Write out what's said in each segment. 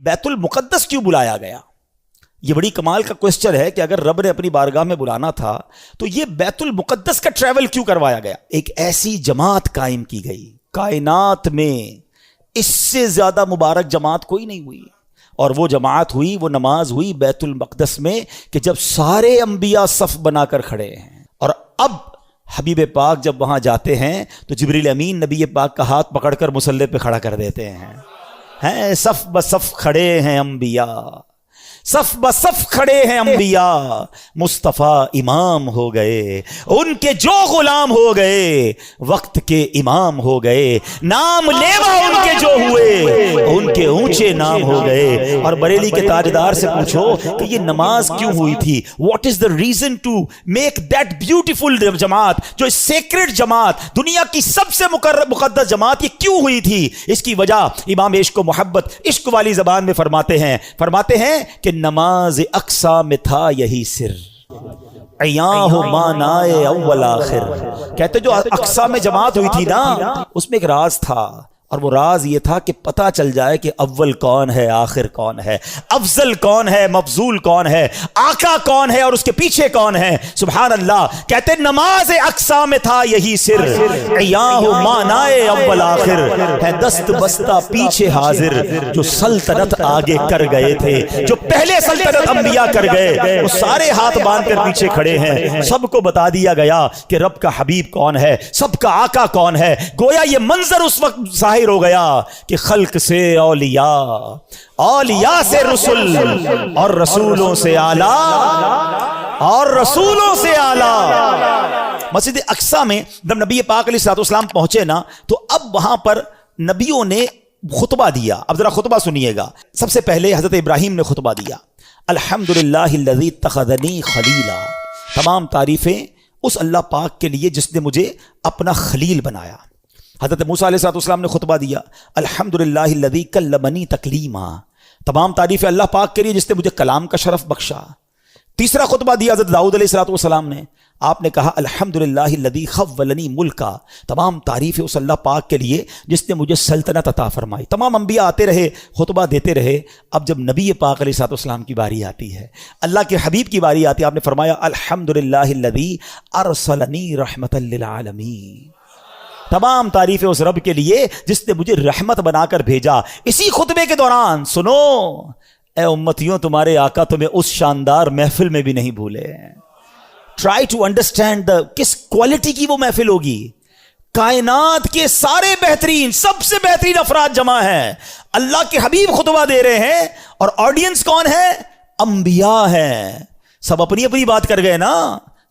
بیت المقدس کیوں بلایا گیا؟ یہ بڑی کمال کا کوسچن ہے کہ اگر رب نے اپنی بارگاہ میں بلانا تھا تو یہ بیت المقدس کا ٹریول کیوں کروایا گیا؟ ایک ایسی جماعت قائم کی گئی کائنات میں، اس سے زیادہ مبارک جماعت کوئی نہیں ہوئی، اور وہ جماعت ہوئی، وہ نماز ہوئی بیت المقدس میں کہ جب سارے انبیاء صف بنا کر کھڑے ہیں، اور اب حبیب پاک جب وہاں جاتے ہیں تو جبریل امین نبی پاک کا ہاتھ پکڑ کر مصلی پہ کھڑا کر دیتے ہیں صف بصف کھڑے ہیں انبیاء، صف بصف کھڑے ہیں انبیاء، مصطفیٰ امام ہو گئے، ان کے جو غلام ہو گئے وقت کے امام ہو گئے، نام لیوا ان کے جو ہوئے ان کے اونچے نام ہو گئے۔ اور بریلی کے تاجدار سے پوچھو کہ یہ نماز کیوں ہوئی تھی، what is the reason to make that beautiful جماعت، جو سیکرڈ جماعت، دنیا کی سب سے مقدس جماعت، یہ کیوں ہوئی تھی؟ اس کی وجہ امام عشق و محبت عشق والی زبان میں فرماتے ہیں کہ نماز اقصیٰ میں تھا یہی سر، عیاں ہو مانائے اول آخر۔ کہتے جو اقصیٰ میں جماعت ہوئی تھی نا، اس میں ایک راز تھا، اور وہ راز یہ تھا کہ پتہ چل جائے کہ اول کون ہے، آخر کون ہے، افضل کون ہے، مفضول کون ہے، آقا کون ہے اور اس کے پیچھے کون ہے۔ سبحان اللہ۔ کہتے نماز اقصیٰ میں تھا یہی سر، عیاں ہو مانائے اول آخر، ہے دست بستہ پیچھے حاضر، جو سلطنت آگے کر گئے تھے، جو پہلے سلطنت انبیاء کر گئے، وہ سارے ہاتھ باندھ کر پیچھے کھڑے ہیں۔ سب کو بتا دیا گیا کہ رب کا حبیب کون ہے، سب کا آقا کون ہے۔ گویا یہ منظر اس وقت ظاہر ہو گیا کہ خلق سے اولیاء، اولیاء سے رسول، اور رسولوں سے اعلیٰ، اور رسولوں سے اعلیٰ۔ مسجد اقصیٰ میں جب نبی پاک علیہ الصلوۃ والسلام پہنچے نا، تو اب وہاں پر نبیوں نے خطبہ دیا۔ اب ذرا خطبہ سنیے گا۔ سب سے پہلے حضرت ابراہیم نے خطبہ دیا، الحمدللہ الذی اتخذنی خلیلا، تمام تعریفیں اس اللہ پاک کے لیے جس نے مجھے اپنا خلیل بنایا۔ حضرت موسیٰ علیہ السلام نے خطبہ دیا، الحمدللہ الذی کلمنی تکلیما، تمام تعریف اللہ پاک کے لیے جس نے مجھے کلام کا شرف بخشا۔ تیسرا خطبہ دیا حضرت داؤد علیہ السلام نے، آپ نے کہا الحمدللہ الذی خولنی ملکا، تمام تعریف اس اللہ پاک کے لیے جس نے مجھے سلطنت عطا فرمائی۔ تمام انبیاء آتے رہے، خطبہ دیتے رہے۔ اب جب نبی پاک علیہ السلام کی باری آتی ہے، اللہ کے حبیب کی باری آتی ہے، آپ نے فرمایا الحمدللہ الذی ارسلنی رحمتا للعالمین، تمام تعریفیں اس رب کے لیے جس نے مجھے رحمت بنا کر بھیجا۔ اسی خطبے کے دوران سنو اے امتیوں، تمہارے آقا تمہیں اس شاندار محفل میں بھی نہیں بھولے۔ ٹرائی ٹو انڈرسٹینڈ کس کوالٹی کی وہ محفل ہوگی۔ کائنات کے سارے بہترین، سب سے بہترین افراد جمع ہیں، اللہ کے حبیب خطبہ دے رہے ہیں، اور آڈینس کون ہے؟ انبیاء ہیں۔ سب اپنی اپنی بات کر گئے نا۔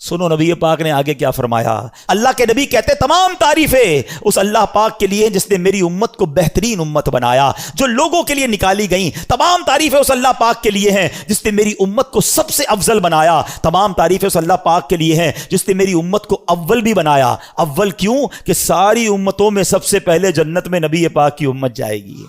سنو نبی پاک نے آگے کیا فرمایا۔ اللہ کے نبی کہتے تمام تعریفیں اس اللہ پاک کے لیے جس نے میری امت کو بہترین امت بنایا، جو لوگوں کے لیے نکالی گئیں۔ تمام تعریفیں اس اللہ پاک کے لیے ہیں جس نے میری امت کو سب سے افضل بنایا۔ تمام تعریفیں اس اللہ پاک کے لیے ہیں جس نے میری امت کو اول بھی بنایا۔ اول کیوں؟ کہ ساری امتوں میں سب سے پہلے جنت میں نبی پاک کی امت جائے گی،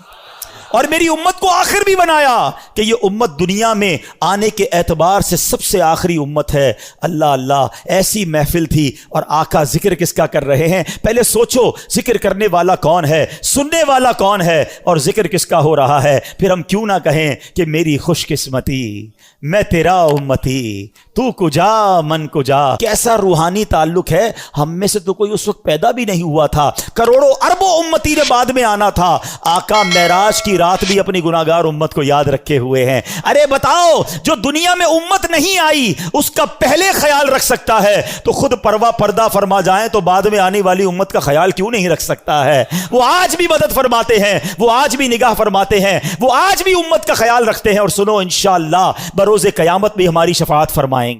اور میری امت کو آخر بھی بنایا کہ یہ امت دنیا میں آنے کے اعتبار سے سب سے آخری امت ہے۔ اللہ اللہ، ایسی محفل تھی، اور آقا ذکر کس کا کر رہے ہیں؟ پہلے سوچو ذکر کرنے والا کون ہے، سننے والا کون ہے، اور ذکر کس کا ہو رہا ہے؟ پھر ہم کیوں نہ کہیں کہ میری خوش قسمتی، میں تیرا امتی، تو کجا من کجا۔ کیسا روحانی تعلق ہے، ہم میں سے تو کوئی اس وقت پیدا بھی نہیں ہوا تھا، کروڑوں اربوں امتی نے بعد میں آنا تھا۔ آقا معراج کی رات بھی اپنی گناہگار امت کو یاد رکھے ہوئے ہیں۔ ارے بتاؤ، جو دنیا میں امت نہیں آئی اس کا پہلے خیال رکھ سکتا ہے تو خود پردہ فرما جائیں تو بعد میں آنے والی امت کا خیال کیوں نہیں رکھ سکتا ہے؟ وہ آج بھی مدد فرماتے ہیں، وہ آج بھی نگاہ فرماتے ہیں، وہ آج بھی امت کا خیال رکھتے ہیں، اور سنو انشاءاللہ بروز قیامت بھی ہماری شفاعت فرمائیں گے۔